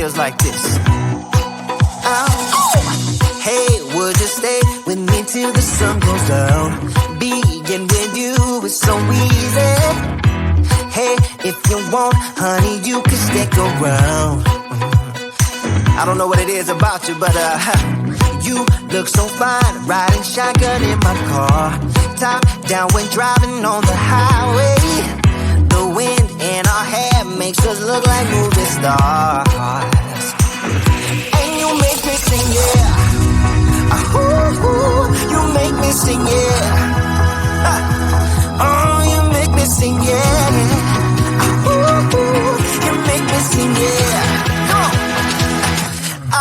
feels like this. Hey, would you stay with me till the sun goes down? Being with you is so easy. Hey, if you want, honey, you can stick around. I don't know what it is about you, but you look so fine, riding shotgun in my car, top down when driving on the highway. The wind in our hair makes us look like movie stars. And you make me sing, yeah. Ooh, you make me sing, yeah. Oh, you make me sing, yeah. Ooh, you make me sing, yeah. Come on.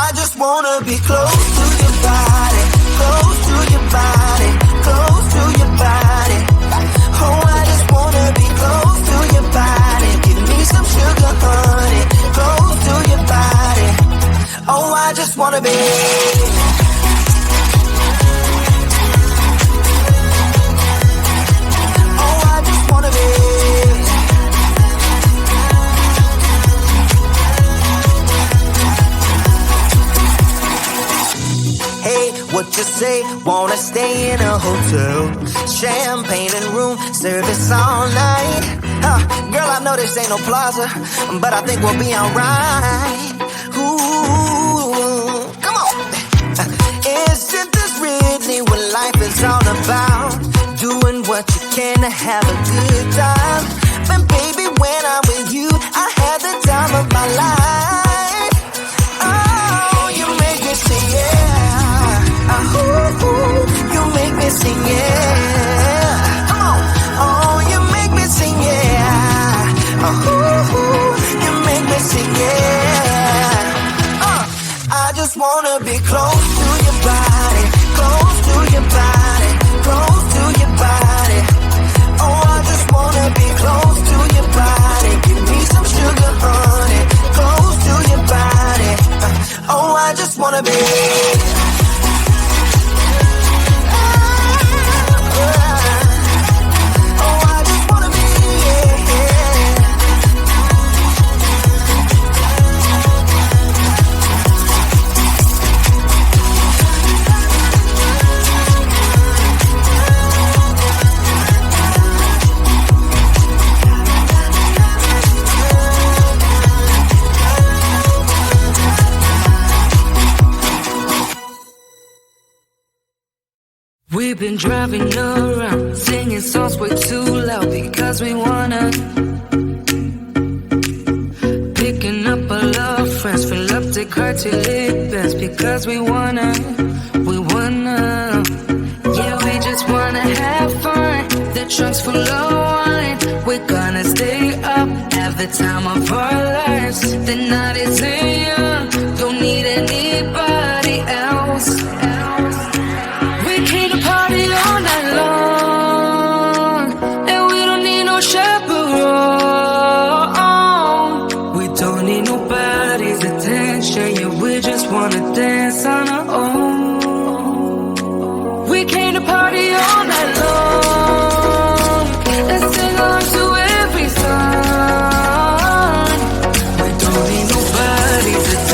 I just wanna be close to your body, close to your body, close to your body. Oh, I just wanna be close to your body. Give me some sugar, honey, close to your body. Oh, I just wanna be. What you say? Wanna stay in a hotel? Champagne and room service all night. Girl, I know this ain't no plaza, but I think we'll be alright. Ooh, come on. Isn't this really what life is all about? Doing what you can to have a good time. But baby, when I'm with you, I had the time of my life. Oh, you make me sing, yeah. Ooh, you make me sing, yeah. Come on. Oh, you make me sing, yeah. Ooh, you make me sing, yeah. I just wanna be close to your body, close to your body, close to your body. Oh, I just wanna be close to your body. Give me some sugar, honey, close to your body. Oh, I just wanna be. We've been driving around, singing songs way too loud because we wanna. Picking up all our friends, fill up the car till it bends because we wanna. Yeah, we just wanna have fun. The trunk's full of wine. We're gonna stay up, have the time of our lives. The night is young, don't need anybody else. We came to party all night long, and we don't need no chaperone. We don't need nobody's attention, yeah, we just wanna dance on our own. We came to party all night long, and sing on to every song. We don't need nobody's attention.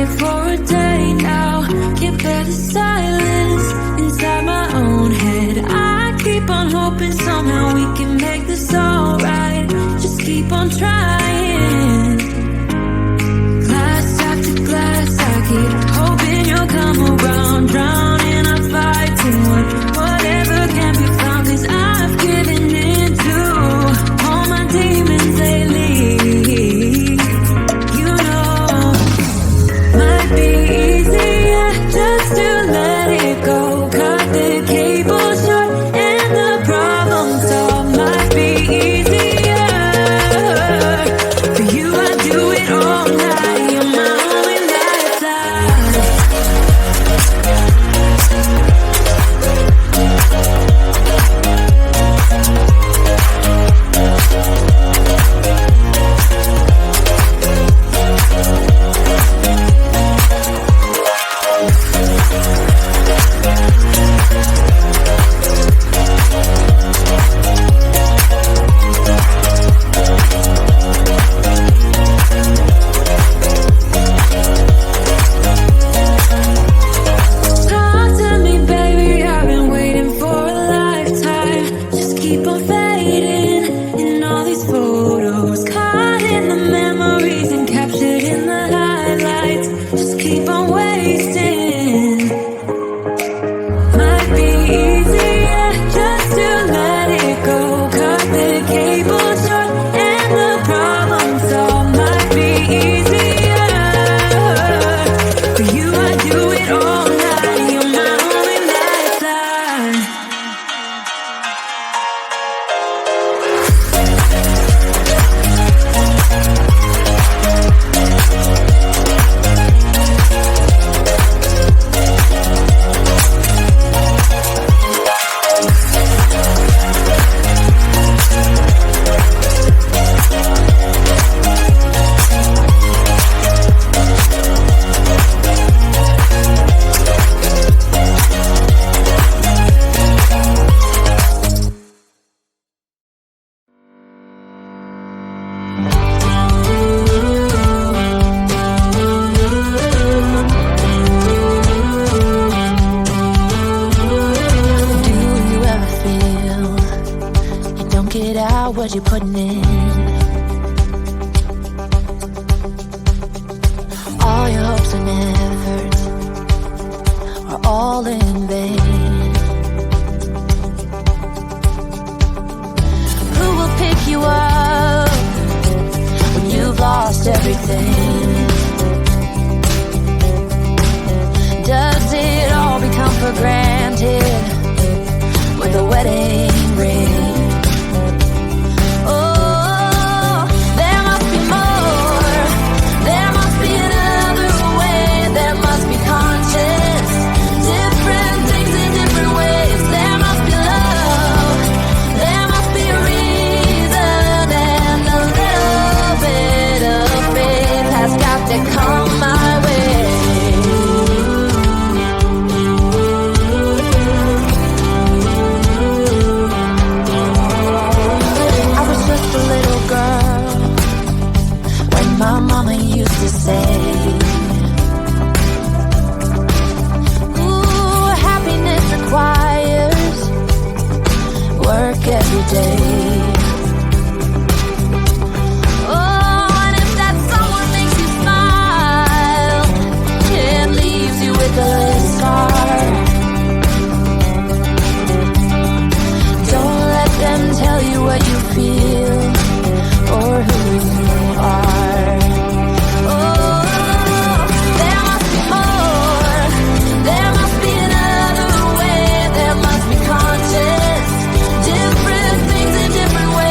quiet for a day now. Can't bear the silence inside my own head. I keep on hoping somehow we can make this alright. Just keep on trying. Glass after glass, I keep hoping you'll come around. Drowning, I'm fighting whatever can be found. 'Cause I've given in to all my demons lately. You know, might be easier just to let it go. Cut the cable short and the problem solved. Might be easier for you. I do it all night. You're my only lifeline. Talk to me, baby, I've been waiting for a lifetime. Just keep on fading in all these photos, caught in the memories and captured in the highlights. Just keep on wasting. Might be easier just to let it go. Cut the cable short and the problem solved. Might be easier for you. I do it all night. You're my only lifeline. Do you ever feel you don't get out what you're putting in? All your hopes and efforts are all in vain. Who will pick you up when you've lost everything? Does it all become for granted with a wedding ring? Oh, there must be more. There must be another way. There must be conscience. Different things in different ways. There must be love. There must be a reason. And a little bit of faith has got to come my way. I was just a little girl when my mama used to say, ooh, happiness requires work every day. Oh, and if that someone makes you smile, it leaves you with a scar. Don't let them tell you what you feel or who you are. Oh, there must be more. There must be another way. There must be conscience. Different things in different ways.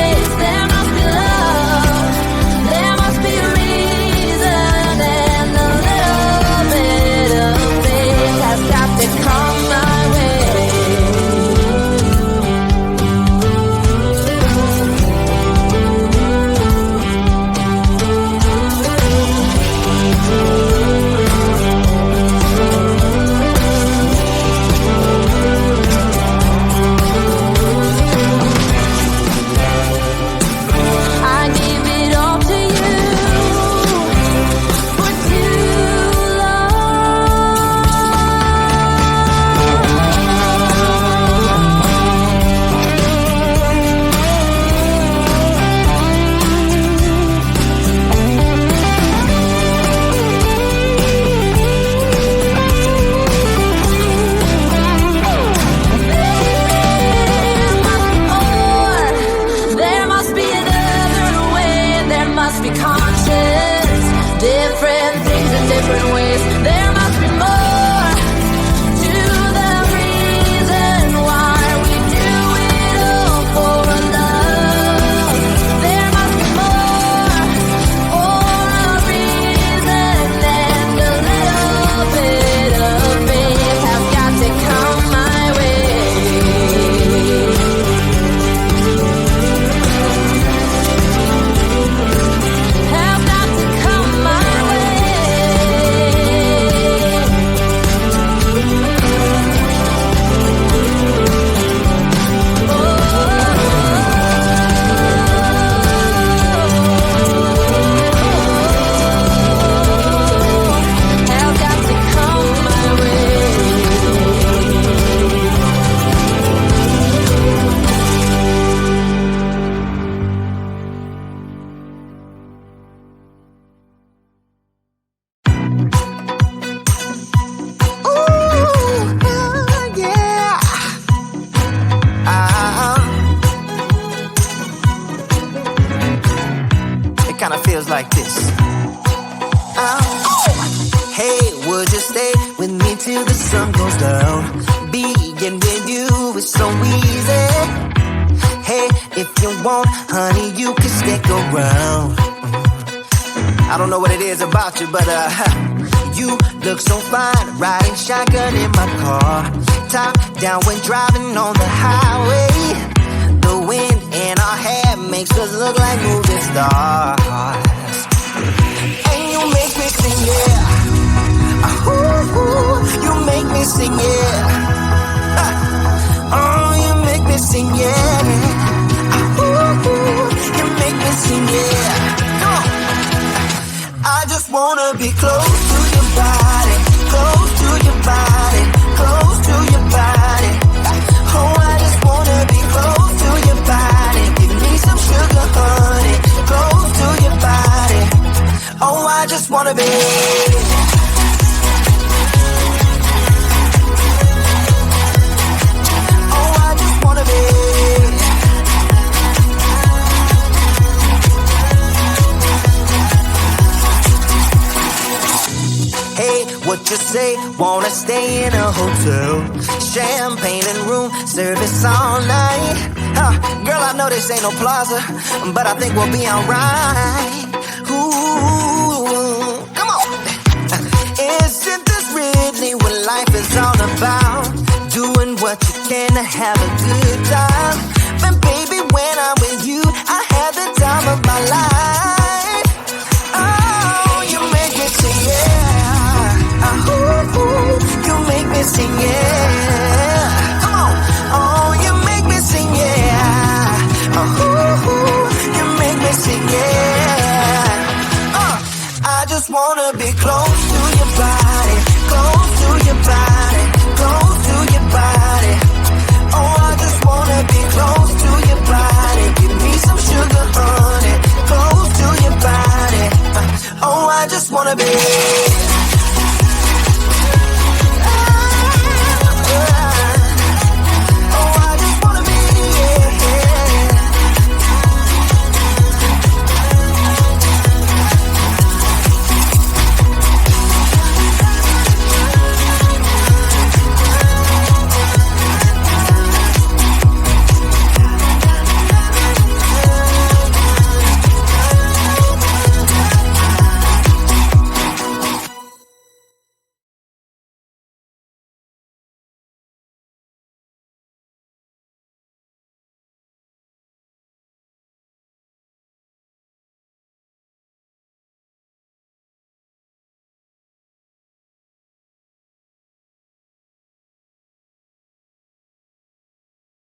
this. Hey, would you stay with me till the sun goes down? Being with you is so easy. Hey, if you want, honey, you can stick around. I don't know what it is about you, but you look so fine, riding shotgun in my car. Top down when driving on the highway. The wind in our hair makes us look like movie stars. And you make me sing, yeah. Ooh, you make me sing, yeah. Oh, you make me sing, yeah. Ooh, you make me sing, yeah. Come on. I just wanna be close to your body, close to your body, close to your body. Oh, I just wanna be close to your body. Give me some sugar, honey, close to your body. Oh, I just wanna be. Oh, I just wanna be. Hey, what you say? Wanna stay in a hotel? Champagne and room service all night. Girl, I know this ain't no plaza, but I think we'll be alright. Ooh, come on. Isn't this really what life is all about? Doing what you can to have a good time. But baby, when I'm with you, I have the time of my life. Oh, you make me sing, yeah. Ooh, you make me sing, yeah. Come on. Oh, you make me sing, yeah. Ooh, you make me sing, yeah. I just wanna be close to your body, close to your body, close to your body. Oh, I just wanna be close to your body. Give me some sugar, honey, close to your body. Oh, I just wanna be.